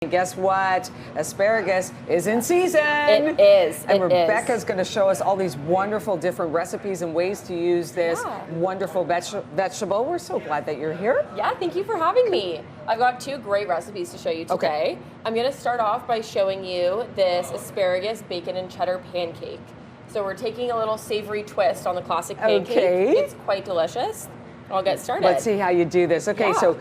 And guess what? Asparagus is in season. It is. And Rebecca's going to show us all these wonderful different recipes and ways to use this wonderful vegetable. We're so glad that you're here. Yeah, thank you for having me. I've got two great recipes to show you today. I'm going to start off by showing you this asparagus, bacon, and cheddar pancake. So we're taking a little savory twist on the classic pancake. It's quite delicious. I'll get started. Let's see how you do this. Okay, so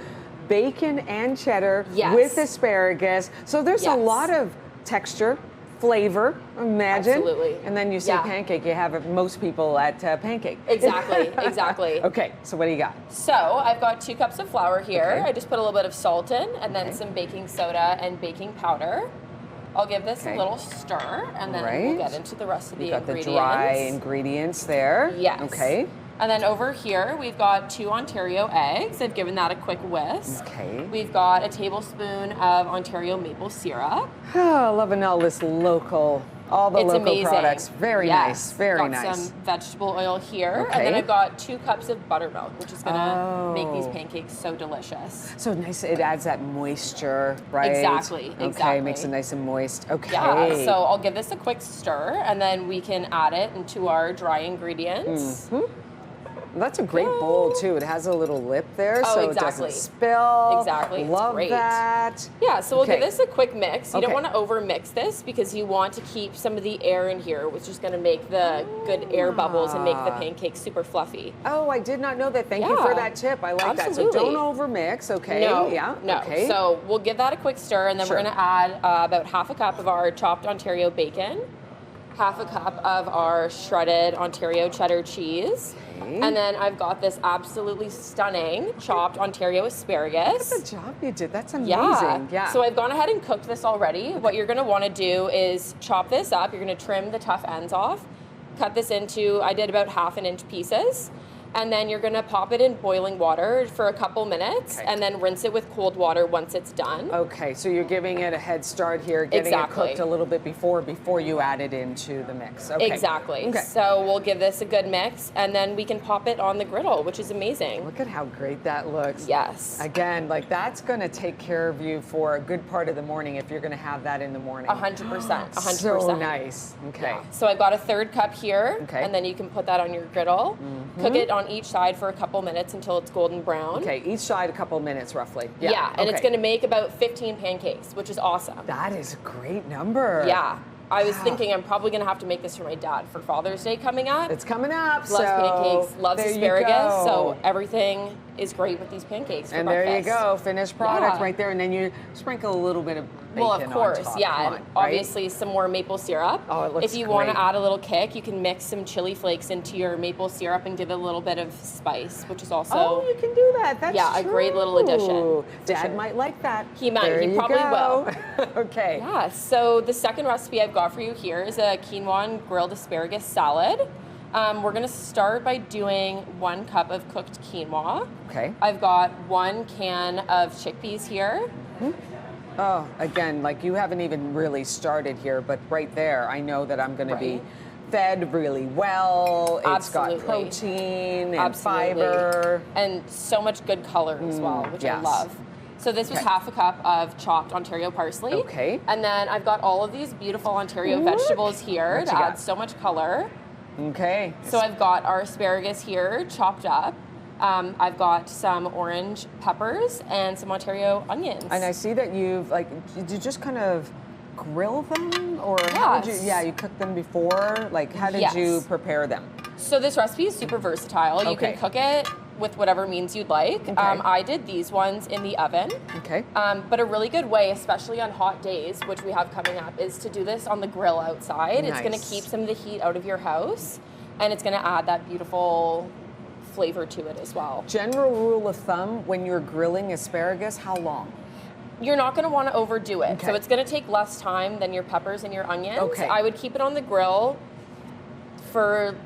bacon and cheddar with asparagus. So there's a lot of texture, flavor, imagine. Absolutely. And then you say pancake, you have most people at pancake. Exactly, exactly. Okay, so what do you got? So I've got 2 cups of flour here. I just put a little bit of salt in and then some baking soda and baking powder. I'll give this a little stir and then we'll get into the rest of the ingredients. You got the dry ingredients there. Yes. Okay. And then over here, we've got 2 Ontario eggs. I've given that a quick whisk. Okay. We've got a tablespoon of Ontario maple syrup. Oh, loving all this local, all the local products. Very nice, very nice. Got some vegetable oil here. And then I've got 2 cups of buttermilk, which is gonna make these pancakes so delicious. So nice, it adds that moisture, right? Exactly, Okay, makes it nice and moist. Okay. Yeah, so I'll give this a quick stir and then we can add it into our dry ingredients. That's a great bowl too. It has a little lip there, so it doesn't spill. Exactly. Love that. Yeah, so we'll give this a quick mix. You don't want to over mix this because you want to keep some of the air in here, which is going to make the good air bubbles and make the pancakes super fluffy. Oh, I did not know that. Thank you for that tip. I like that. So don't over mix. Okay. No. No. Okay. So we'll give that a quick stir, and then we're going to add about half a cup of our chopped Ontario bacon, half a cup of our shredded Ontario cheddar cheese. And then I've got this absolutely stunning chopped Ontario asparagus. Look at the job you did. That's amazing. Yeah. So I've gone ahead and cooked this already. What you're going to want to do is chop this up. You're going to trim the tough ends off. Cut this into, I did about 1/2 inch pieces. And then you're going to pop it in boiling water for a couple minutes and then rinse it with cold water once it's done. Okay, so you're giving it a head start here, getting it cooked a little bit before you add it into the mix. Okay. Exactly. Okay. So we'll give this a good mix and then we can pop it on the griddle, which is amazing. Look at how great that looks. Yes. Again, like that's going to take care of you for a good part of the morning if you're going to have that in the morning. 100%. 100%. So nice. Okay. Yeah. So I've got a 1/3 cup here and then you can put that on your griddle. Cook it on each side for a couple minutes until it's golden brown. Okay, each side a couple minutes roughly. Yeah, and it's going to make about 15 pancakes, which is awesome. That is a great number. Yeah. I was thinking I'm probably going to have to make this for my dad for Father's Day coming up. It's coming up. Loves pancakes, loves asparagus, so everything is great with these pancakes for breakfast. There you go, finished product right there, and then you sprinkle a little bit of bacon on top. Well, of course, and obviously some more maple syrup. Oh, it looks If you want to add a little kick, you can mix some chili flakes into your maple syrup and give it a little bit of spice, which is also... Oh, you can do that. That's a great little addition. Dad might like that. He might. He probably will. Okay. Yeah, so the second recipe I've got for you here is a quinoa and grilled asparagus salad. We're going to start by doing 1 cup of cooked quinoa. Okay. I've got 1 can of chickpeas here. Oh, again, like you haven't even really started here, but right there, I know that I'm going to be fed really well. It's got protein and fiber. And so much good color as well, which I love. So this was half a cup of chopped Ontario parsley. Okay. And then I've got all of these beautiful Ontario vegetables here to add so much color. Okay. So I've got our asparagus here chopped up. I've got some orange peppers and some Ontario onions. And I see that did you just kind of grill them? Or how did you cooked them before? Like, how did you prepare them? So this recipe is super versatile. You can cook it with whatever means you'd like. I did these ones in the oven. Okay. But a really good way, especially on hot days, which we have coming up, is to do this on the grill outside. It's going to keep some of the heat out of your house, and it's going to add that beautiful flavor to it as well. General rule of thumb, when you're grilling asparagus, how long? You're not going to want to overdo it. So it's going to take less time than your peppers and your onions. Okay. I would keep it on the grill for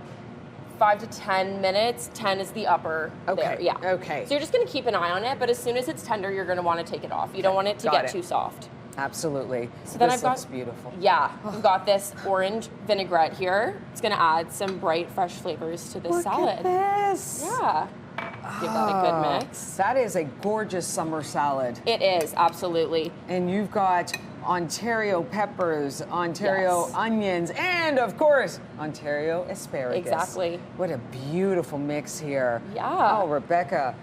5 to 10 minutes. 10 is the upper there. Yeah. Okay. So you're just going to keep an eye on it, but as soon as it's tender, you're going to want to take it off. You don't want it to get too soft. Absolutely. So then this looks beautiful. Yeah, I've got this orange vinaigrette here. It's going to add some bright, fresh flavors to this salad. Look at this. Yeah. give that a good mix. That is a gorgeous summer salad. It is, absolutely. And you've got Ontario peppers, Ontario onions, and of course, Ontario asparagus. Exactly. What a beautiful mix here. Yeah. Oh, Rebecca.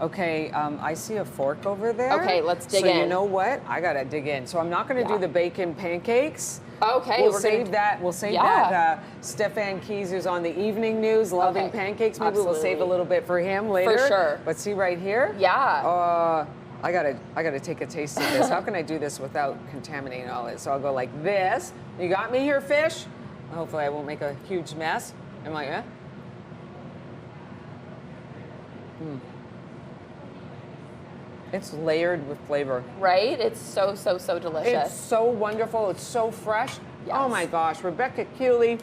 Okay, I see a fork over there. Okay, let's dig in. So you know what? I gotta dig in. So I'm not gonna do the bacon pancakes. Okay, we'll save that. We'll save that. Stefan Keys, who's on the evening news, loving pancakes. Maybe we'll save a little bit for him later. For sure. But see right here. Yeah. I gotta take a taste of this. How can I do this without contaminating all it? So I'll go like this. You got me here, fish. Hopefully I won't make a huge mess. I'm like, eh? It's layered with flavor. Right? It's so, so, so delicious. It's so wonderful. It's so fresh. Yes. Oh my gosh. Rebecca Kealey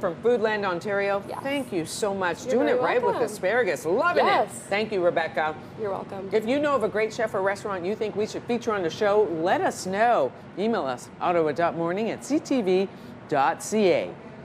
from Foodland Ontario. Yes. Thank you so much. You're Doing it right welcome. with asparagus. Loving it. Thank you, Rebecca. You're welcome. If you know of a great chef or restaurant you think we should feature on the show, let us know. Email us, ottawa.morning@ctv.ca.